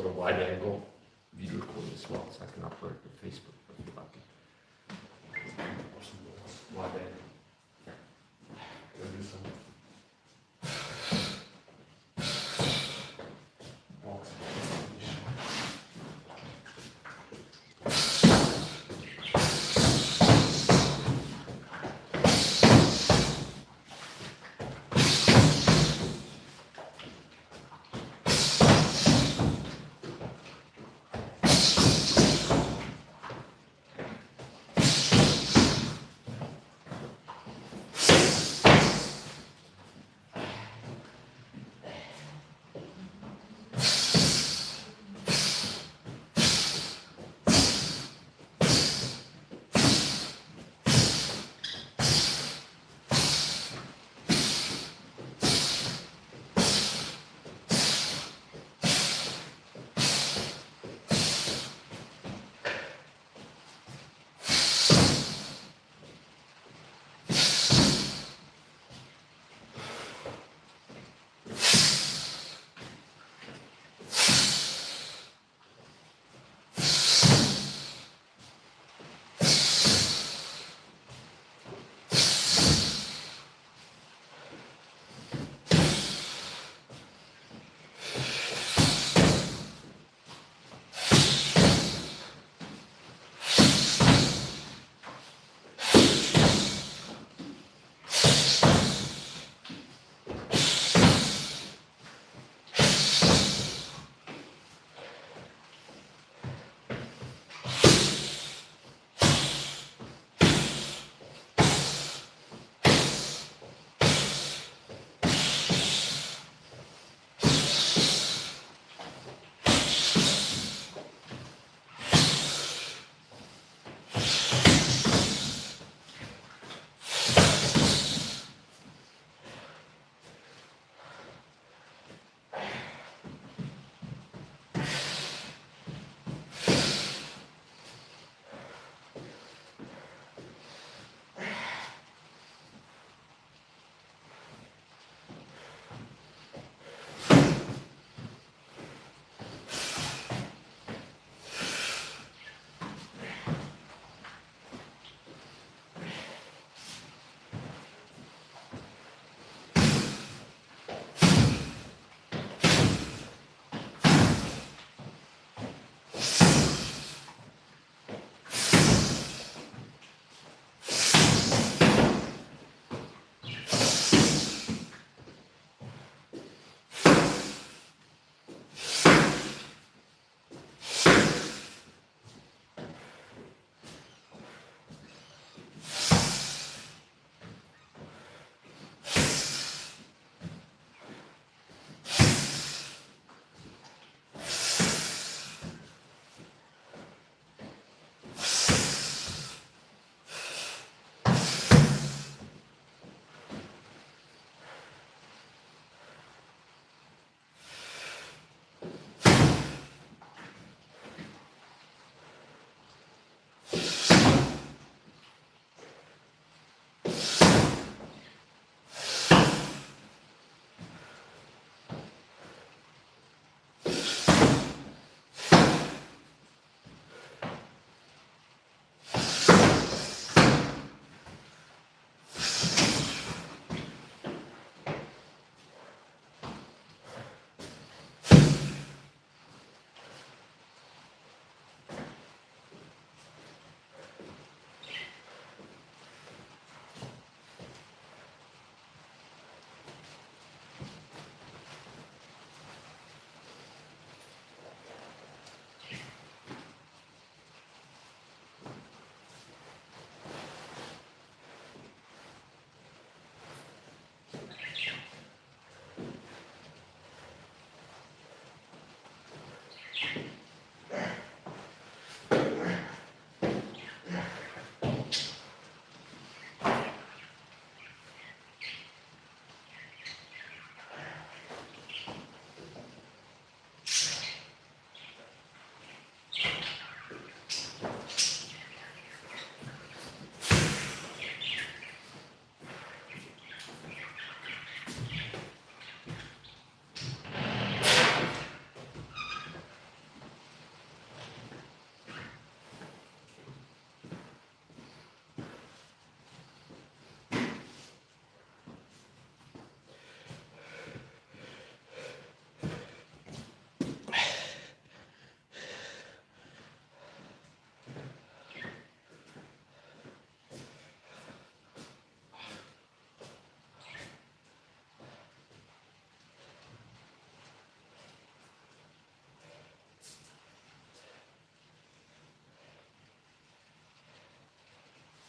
sort of wide angle video recording as well, so I can upload it to Facebook if you'd like it. Wide angle. Go do some.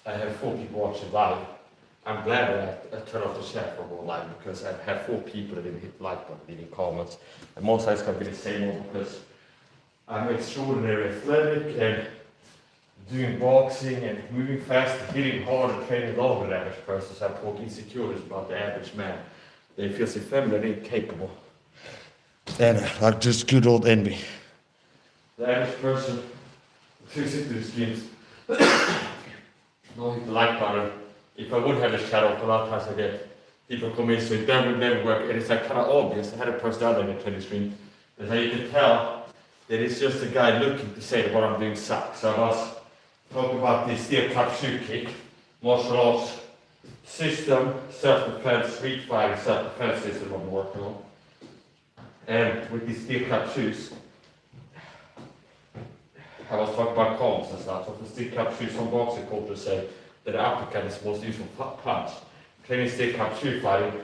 I have 4 people watching live. I'm glad that I turned off the chat for more live because I've had 4 people that didn't hit the like button, leaving comments. And most times it's going to be the same one because I'm extraordinarily athletic and doing boxing and moving fast, hitting hard and training longer than the average person. So I talk insecurities about the average man. They feel so feminine and capable. And like just good old envy. The average person fits into the skins. Don't hit the like button. If I would have this channel, a lot of times I get people come in, so it would never work. And it's like kind of obvious. I had a person out on the training stream. That's how you can tell that it's just a guy looking to say that what I'm doing sucks. So I was talking about the steel cut shoe kick, martial arts system, self-defense, street fighting, self-defense system I'm working on. And with these steel cut shoes, I was talking about comps and stuff. So for steel cut shoes, some boxing coaches say that the uppercut is the most useful punch. Training steel cut shoe fighting,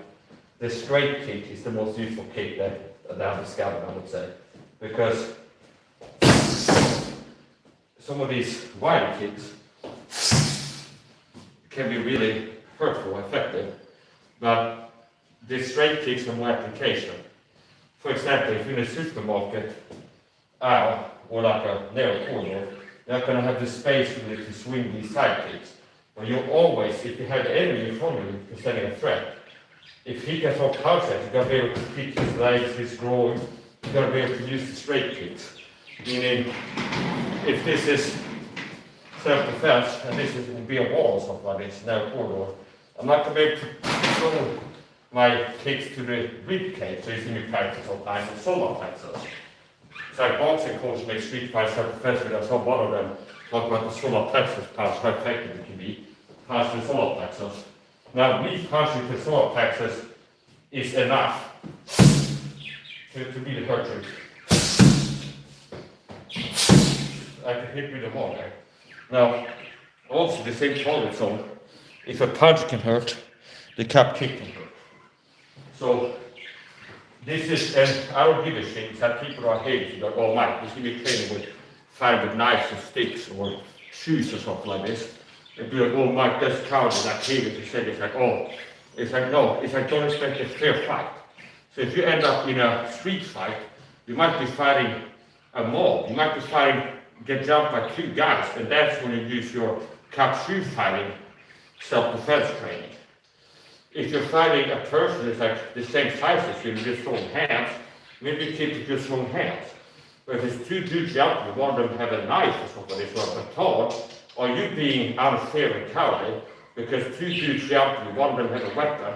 the straight kick is the most useful kick that I've discovered, I would say. Because some of these wide kicks can be really hurtful, effective, but the straight kicks have more application. For example, if you're in a supermarket aisle or like a narrow corridor, you're not going to have the space really to swing these side kicks. But you always, if you have the enemy in front of you presenting a threat, if he gets off contact, you're going to be able to kick his legs, his groin, you're going to be able to use the straight kicks. Meaning, if this is self-defense, and this is will be a wall or something like this, narrow corridor, I'm not going to be able to throw my kicks to the rib cage, so you see me practice all kinds of solo plexus. It's like boxing coaches make street fight self-defense with us, so one of them talk about the solar plexus punch, how effective it can be, punch the solar plexus. Now, me punching the solar plexus is enough to be the hurt rate. I can hit with the ball there. Now, also the same target zone, if a punch can hurt, the cap kick can hurt. So, this is, and I don't give a shit that people are hating, like, oh Mike, you should be training with fighting with knives and sticks or shoes or something like this. And be like, oh Mike, that's cowardly, that hated to say it's like, oh, it's like, no, it's like, don't expect a fair fight. So if you end up in a street fight, you might be fighting a mob, you might be fighting, get jumped by 2 guys, and that's when you use your cup shoe fighting self-defense training. If you're fighting a person that's like the same size as you, just throwing hands, maybe you keep it just throwing hands. But if it's 2 dudes jumping, one of them have a knife or something, it's like a baton, are you being unfair and cowardly because 2 dudes jumping, one of them has a weapon,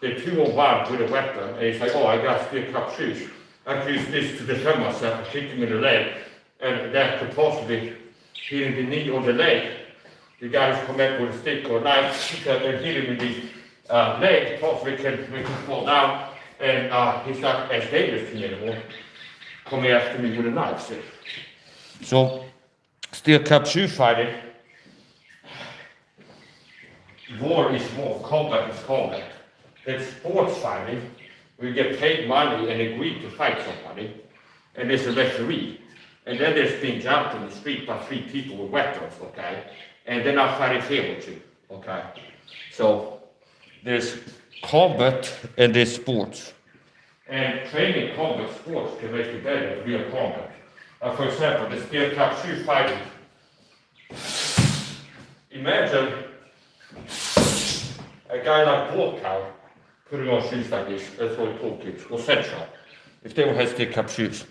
they're 2 on 1 with a weapon, and it's like, oh, I got steel cup shoes. I can use this to defend myself and kick him in the leg, and that could possibly hit him in the knee or the leg. The guy who's come back with a stick or a knife and hit him in the leg, possibly can make him fall down, and he's not as dangerous to me anymore, coming after me with a knife. See? So, steel cup shoe fighting, war is war, combat is combat. It's sports fighting, we get paid money and agree to fight somebody, and there's a referee. And then there's being jumped in the street by 3 people with weapons, okay? And they're not fighting fair with you, okay? So, there's combat and there's sports. And training combat sports can make you better at real combat. For example, the steel cup shoe fighting. Imagine a guy like Walkout putting on shoes like this, that's what we call kids, or Central, if they would have steel cup shoes.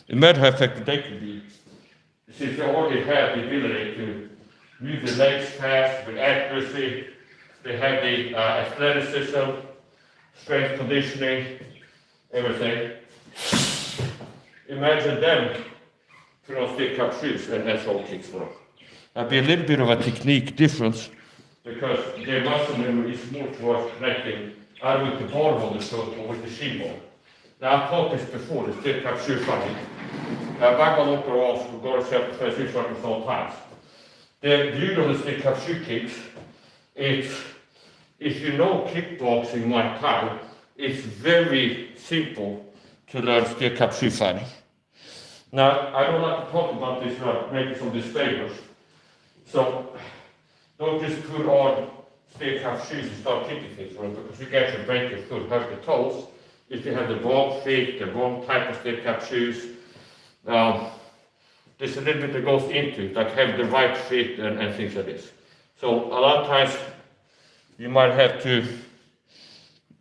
Imagine how effective they could be. Since they already have the ability to move the legs fast with accuracy, they have the athleticism, strength conditioning, everything. Imagine them putting on steel cup shoes, and that's all kicks work. There'll be a little bit of a technique difference because their muscle memory is more towards connecting either with the bottom of the foot or with the shin bone. Now, I've taught this before, the steel cup shoe fighting. Back on upper arms, we've got to self-defense shoe fighting all times. The beauty of the steel cup shoe kicks is, if you know kickboxing Muay Thai, it's very simple to learn steel cup shoe fighting. Now, I don't like to talk about this without making some disclaimers. So, don't just put on steel cap shoes and start kicking things for it, because you can actually break your foot, hurt the toes, if you have the wrong fit, the wrong type of steel cap shoes. There's a little bit that goes into it, like have the right fit and things like this. So a lot of times you might have to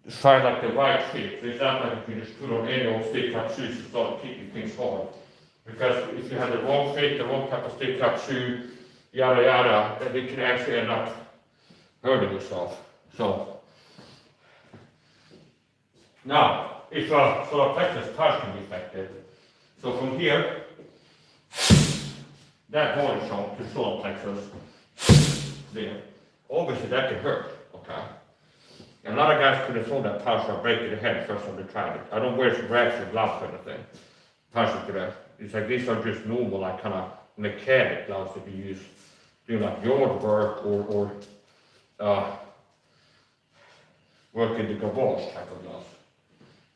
find like the right fit. So it's not like you can just put on any old steel cap shoes and start kicking things hard. Because if you have the wrong fit, the wrong type of steel cap shoe, yada yada, then it can actually end up hurting yourself. So now, if a solar plexus touch can be affected, so from here, that bone is shown to solar plexus there. Obviously that can hurt, okay? And a lot of guys couldn't throw that punch or break to the head first time they tried it. I don't wear some rags or gloves or anything. Punch to that. It's like these are just normal, like kind of mechanic gloves that you use doing like yard work or work in the garage type of gloves.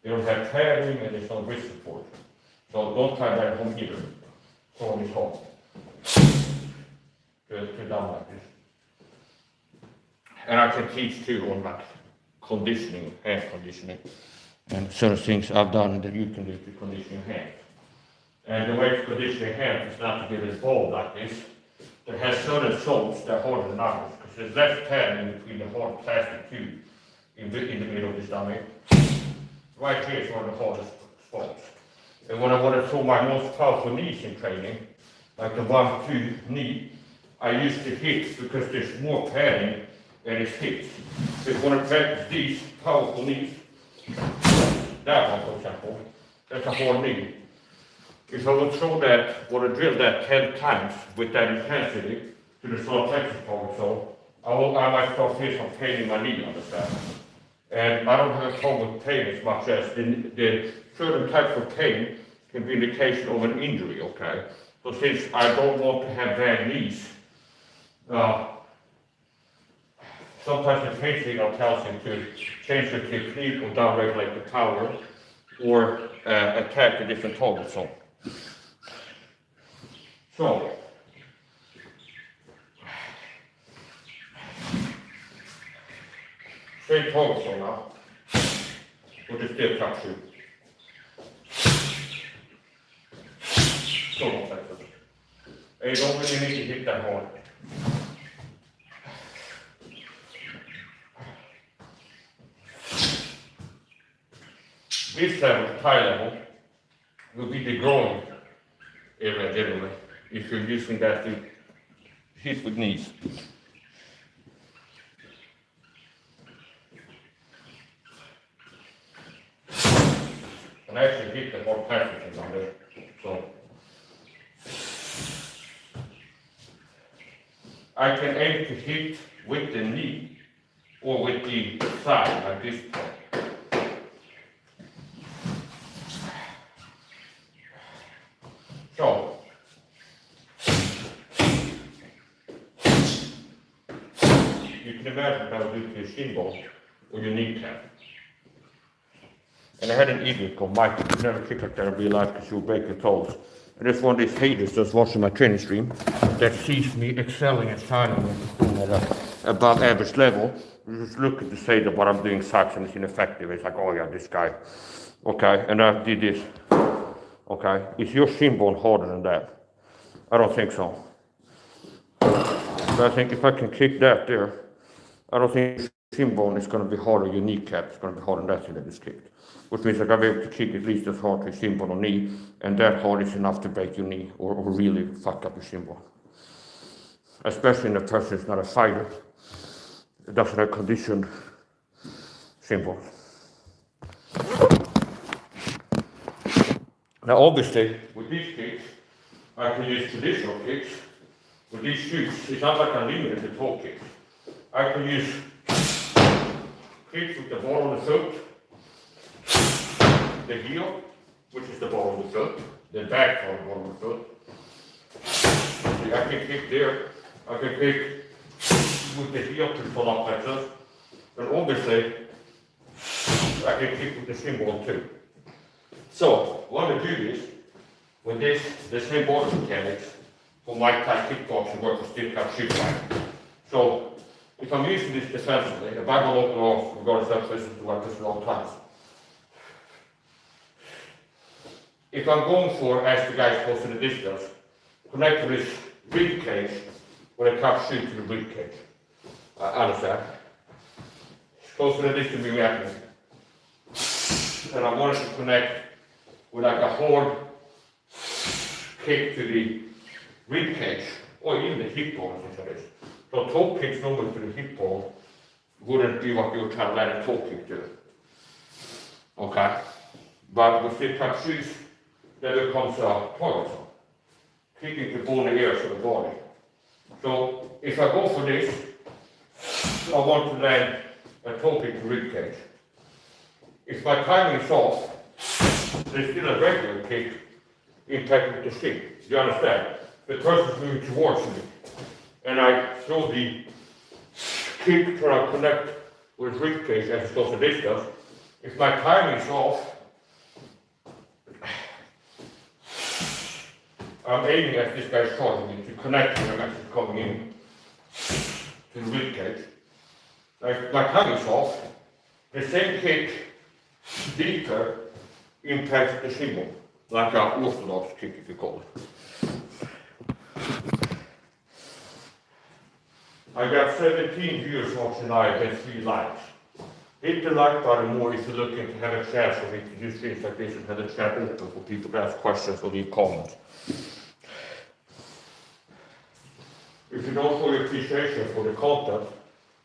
They don't have padding and there's no wrist support. So don't try that at home either. So this home. To down like this. And I can teach too on like conditioning, hand conditioning, and certain things I've done that you can do to condition your hand. And the way to condition your hand is not to give it a ball like this. It has certain soles that are harder than others, because there's less padding between the hard plastic tube in the middle of this dummy. Right here is one of the hardest spots. And when I want to throw my most powerful knees in training, like the 1-2 knee, I use the hips because there's more padding and it's hips. So if you want to practice these powerful knees, that one for example, that's a hard knee. If I would throw that, want to drill that 10 times with that intensity to the solar plexus power zone, I might start feeling some pain in my knee, understand? And I don't have a problem with pain as much as the certain types of pain can be an indication of an injury, okay? So since I don't want to have bad knees, sometimes the pain signal tells him to change the technique or down-regulate the power or attack a different target zone. So, same target zone now, with the steel cap shoe. So long like this. And you don't really need to hit that hard. This level, thigh level, will be the groin area generally, if you're using that to hit with knees. And I actually hit the more plastic down there. So I can aim to hit with the knee or with the thigh like this point. So, you can imagine what I would do to your shin bone or your kneecap. And I had an idiot called Mike, who never kicked like that in real life because he would break your toes. And there's one of these haters that's watching my training stream that sees me excelling and shining and doing at an above average level. Just looking to say that what I'm doing sucks and it's ineffective. It's like, oh yeah, this guy. Okay, and I did this. Okay, is your shin bone harder than that? I don't think so. But I think if I can kick that there, I don't think your shin bone is going to be harder, your kneecap is going to be harder than that thing that is kicked. Which means like I'll be able to kick at least as hard to your shin bone or knee, and that hard is enough to break your knee or really fuck up your shin bone. Especially when the person is not a fighter, it doesn't have conditioned shin bone. Now obviously, with these kicks, I can use traditional kicks. With these shoes, it's not like I'm limited to toe kicks. I can use kicks with the ball of the foot, the heel, which is the ball of the foot, the back part of the ball of the foot. See, I can kick there, I can kick with the heel to pull up like this, and obviously, I can kick with the shin bone too. So, what I do is, with this, the same ball mechanics for my type kickboxing work with steel cap shoe line. So if I'm using this defensively, if I will open off, we're going to start listening to like this a long time. If I'm going for, as the guy close to the distance, connect to this rib cage when I cap shoot to the rib cage. Understand? Close to the distance we reacting. And I wanted to connect with like a hard kick to the rib cage, or even the hip bone, as it is. So toe kicks normally to the hip bone wouldn't be what you would try to let a toe kick do. Okay? But with the cap shoes, there becomes a toilet zone, kicking the bony areas of the body. So if I go for this, I want to land a toe kick to rib cage. If my timing is off, there's still a regular kick impacting the shin. You understand? The person's moving towards me, and I throw the kick trying to connect with rib cage as it goes a distance. If my timing is off, I'm aiming at this guy's charging me to connect when I'm actually coming in to the rib cage. If my timing is off, the same kick deeper impacts the shin bone, like an orthodox kick if you call it. I got 17 viewers watching live and 3 likes. Hit the like button more if you're looking to have a chance for me to do things like this and have a chat open for people to ask questions or leave comments. If you don't show your appreciation for the content,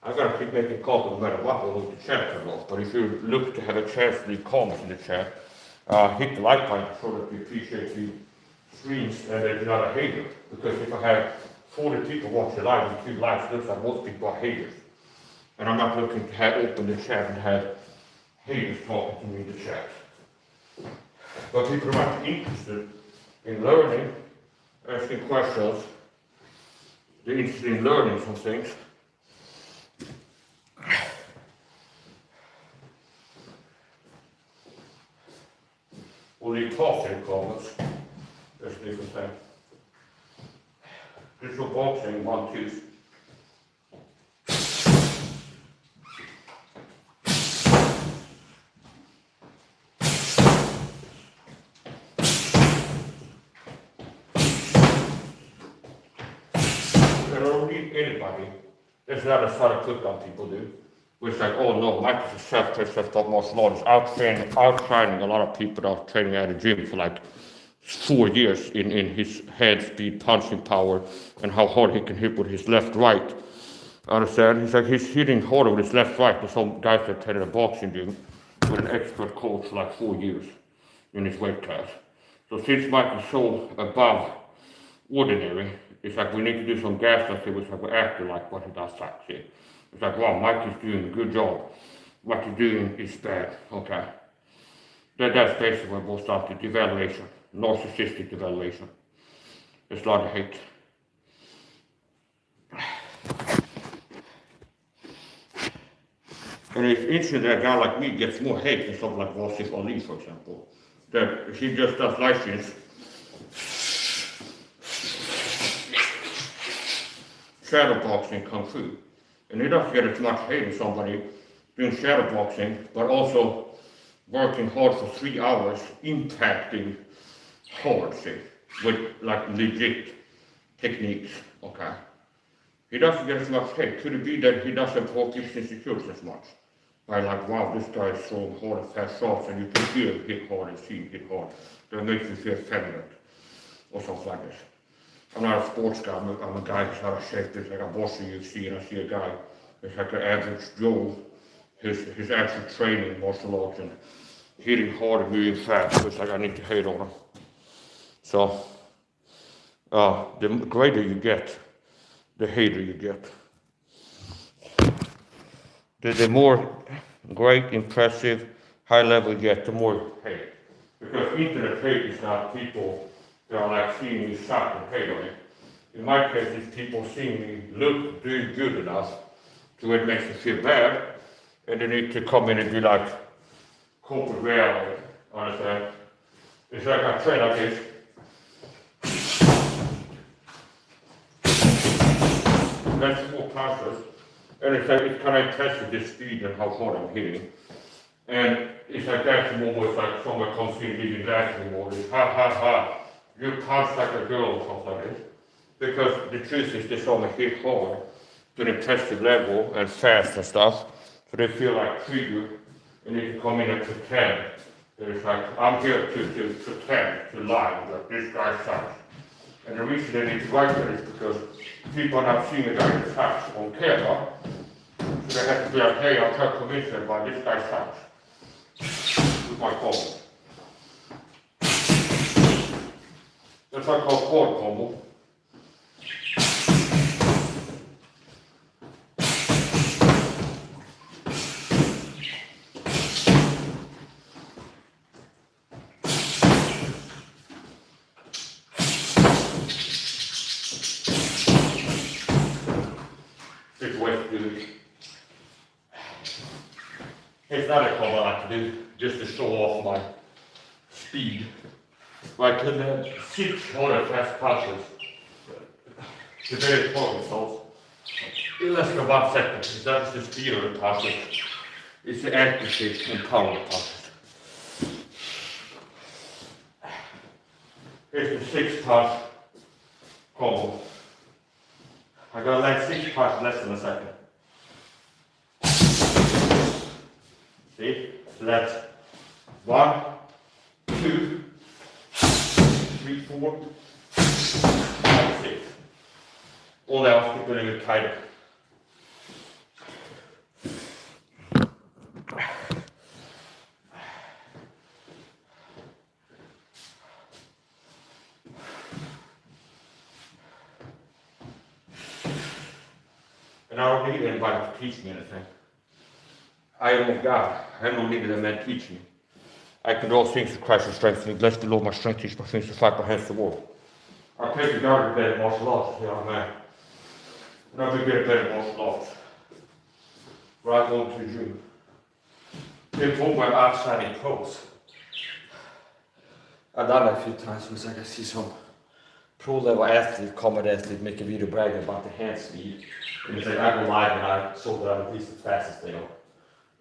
I'm gonna keep making content no matter what, whether the chat or not. But if you look to have a chance to leave comments in the chat, hit the like button to show that you appreciate the streams and that you're not a hater. Because if I have 40 people watching live and 2 likes, looks like most people are haters. And I'm not looking to have open the chat and have haters talking to me in the chat. But people are not interested in learning, asking questions, they're interested in learning some things. We'll leave tossing comments. That's a different thing. Digital boxing, 1, 2. I don't need anybody. There's not a sort of put down people do. Which like, oh no, Mike is a self-test top martial artist, out-training a lot of people that are training at a gym for like 4 years in his head speed, punching power, and how hard he can hit with his left, right. Understand? He's like, he's hitting harder with his left, right than some guys that train in a boxing gym with an expert coach for like 4 years in his weight class. So since Mike is so above ordinary, it's like we need to do some gas tests, which like we're acting like what he does actually. It's like, wow, Mike is doing a good job. What you're doing is bad. Okay. That's basically what boils down to devaluation, narcissistic devaluation. There's a lot of hate. And it's interesting that a guy like me gets more hate than something like Wasif Ali, for example. That he just does live streams. Shadow boxing kung fu. And he doesn't get as much hate as somebody doing shadow boxing, but also working hard for 3 hours, impacting hard, see, with like legit techniques, okay? He doesn't get as much hate. Could it be that he doesn't poke his insecurities as much? By like, wow, this guy is throwing hard and fast shots, and you can hear him hit hard and see him hit hard. That makes you feel feminine, or something like this. I'm not a sports guy, I'm a guy who's out of shape. It's like I watch the UFC and I see a guy, it's like an average Joe, his actual training martial arts and hitting hard and moving fast. So it's like I need to hate on him. So, the greater you get, the hater you get. The more great, impressive, high level you get, the more hate. Because internet hate is not people that are like seeing me suck and hate on it. In my case, it's people seeing me look doing good enough to where it makes me feel bad, and they need to come in and be like corporate reality, understand? It's like I train like this. That's more punches. And it's like, it's kind of tested the speed and how hard I'm hitting. And it's like that's almost like someone comes in giving that anymore. It's ha ha ha, you punch like a girl or something like this. Because the truth is they saw me hit hard to the tested level and fast and stuff. So they feel like trigger and they can come in and pretend. It's like, I'm here to pretend, to lie, that this guy sucks. And the reason they need to write that is because people are not seeing the guy that sucks on camera. So they have to be like, hey, I'll tell commissioner about this guy sucks. With my combo. That's what I call quad combo. It's not a combo I like to do, just to show off my speed. I can sit other fast punches. The very important results. In less than 1 second, that's the speed of the punches. It's the accuracy and power of the punches. Here's the 6 punch combo. I gotta land 6 punches less than a second. See? So that's 1, 2, 3, 4, 5, 6. All else get a little bit tighter. And I don't need anybody to teach me anything. I am of God. I don't need a man teach me. I can do all things through Christ who strengthens me. Bless the Lord, my strength, teach my things to fight my hands to war. I take the guard better martial arts, yeah, man. And I'll be better martial arts. Right on to June. They told my outstanding pros. I've done that a few times because I can see some pro level athlete, combat athlete, make a video bragging about the hand speed. And it's like I go live and I show that I'm at least as fast as they are.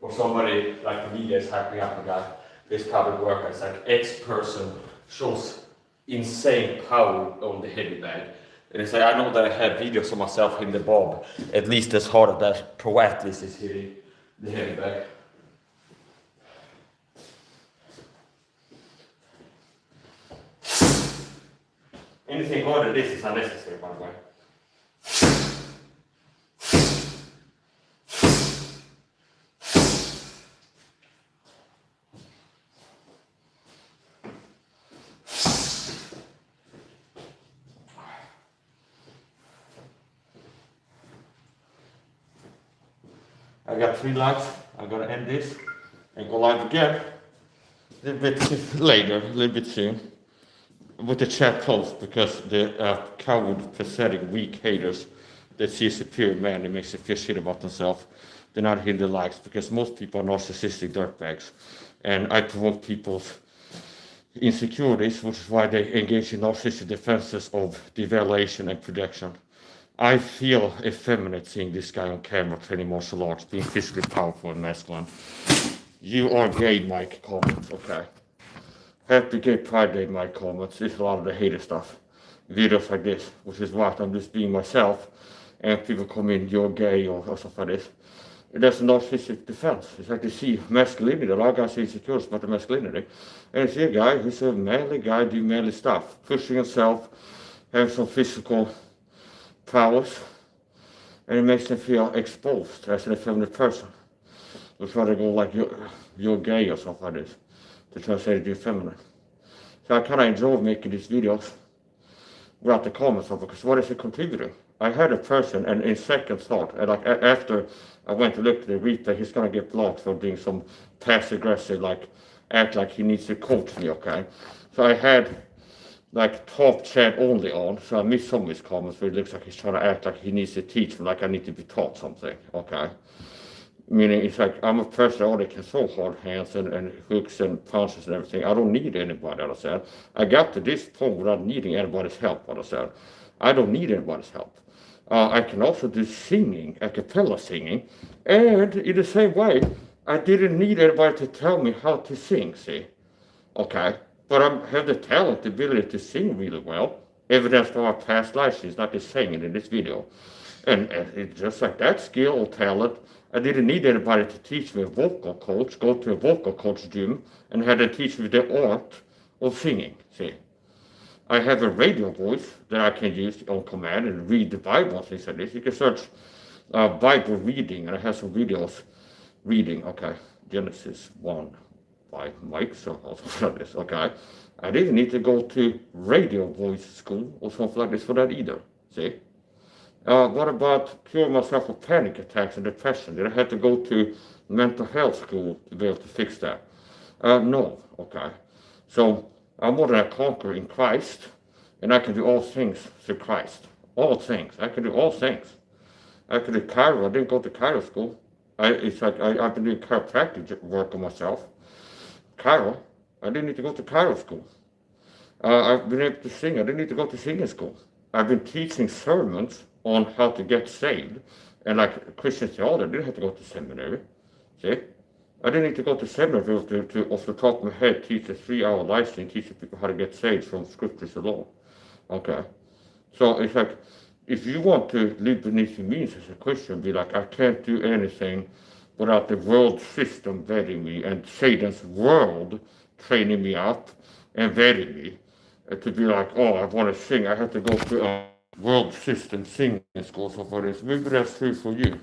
Or somebody like the media is hyping up a guy, this public worker, it's like X person shows insane power on the heavy bag. And it's like, I know that I have videos of myself hitting the bob, at least as hard as that pro athlete is hitting the heavy bag. Anything other than this is unnecessary, by the way. I got 3 lines. I'm gonna end this and go live again a little bit later, a little bit soon, with the chat closed because the coward, pathetic, weak haters that see a superior man that makes them feel shit about themselves, they're not hitting the likes because most people are narcissistic dirtbags, and I provoke people's insecurities, which is why they engage in narcissistic defenses of devaluation and projection. I feel effeminate seeing this guy on camera training martial arts, being physically powerful and masculine. You are gay, Mike comments, okay. Happy Gay Pride Day, Mike comments. It's a lot of the hater stuff. Videos like this, which is what I'm just being myself, and people come in, you're gay, or stuff like this. And that's a narcissistic defense. It's like they see masculinity, a lot of guys say insecure about the masculinity. And it's a guy who's a manly guy doing manly stuff, pushing himself, having some physical powers, and it makes them feel exposed as an effeminate person. They try to go like you're gay or something like this, to try to say that you're feminine. So I kind of enjoy making these videos without the comments of it, because what is it contributing? I had a person, and in second thought, and like after I went to look at the replay, he's gonna get blocked for doing some passive aggressive, like act like he needs to coach me, okay? So I had like top chat only on, so I missed some of his comments where it looks like he's trying to act like he needs to teach me, like I need to be taught something, okay? Meaning it's like, I'm a person that already can throw hard hands and hooks and punches and everything. I don't need anybody, I said. I got to this point without needing anybody's help, I said. I don't need anybody's help. I can also do singing, a cappella singing, and in the same way, I didn't need anybody to tell me how to sing, see? Okay, but I have the talent, the ability to sing really well, evidence from my past lives is not just saying it in this video. And it's just like that skill or talent, I didn't need anybody to teach me a vocal coach, go to a vocal coach gym, and had to teach me the art of singing, see? I have a radio voice that I can use on command and read the Bible and things like this. You can search Bible reading, and I have some videos reading, okay, Genesis 1 by Mike, so something like this, okay. I didn't need to go to radio voice school or something like this for that either, see? What about curing myself of panic attacks and depression? Did I have to go to mental health school to be able to fix that? No, okay. So I'm more than a conqueror in Christ, and I can do all things through Christ. All things. I can do all things. I can do chiro. I didn't go to chiro school. I've been doing chiropractic work on myself. Chiro, I didn't need to go to chiro school. I've been able to sing. I didn't need to go to singing school. I've been teaching sermons on how to get saved, and like Christian theology, I didn't have to go to seminary. See? I didn't need to go to seminary to off the top of my head, teach a 3-hour life stream, teaching people how to get saved from scriptures alone. Okay. So it's like, if you want to live beneath your means as a Christian, be like, I can't do anything without the world system vetting me and Satan's world training me up and vetting me. To be like, oh, I want to sing, I have to go to a world system singing school, so for this. Maybe that's true for you.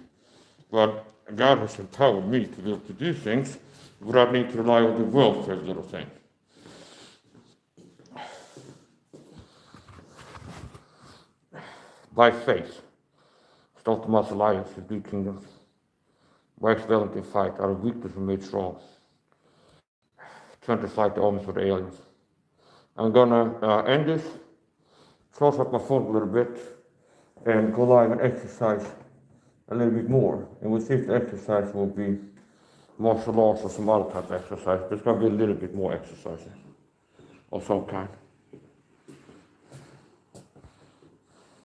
But God has empowered me to be able to do things without needing to rely on the world for every little thing. By faith, stop the mass alliance to do kingdoms. By valiant in fight, out of weakness we made strong. Turn to fight the armies of the aliens. I'm gonna end this, close up my phone a little bit, and go live and exercise a little bit more. And we'll see if the exercise will be martial arts or some other type of exercise. There's gonna be a little bit more exercise of some kind.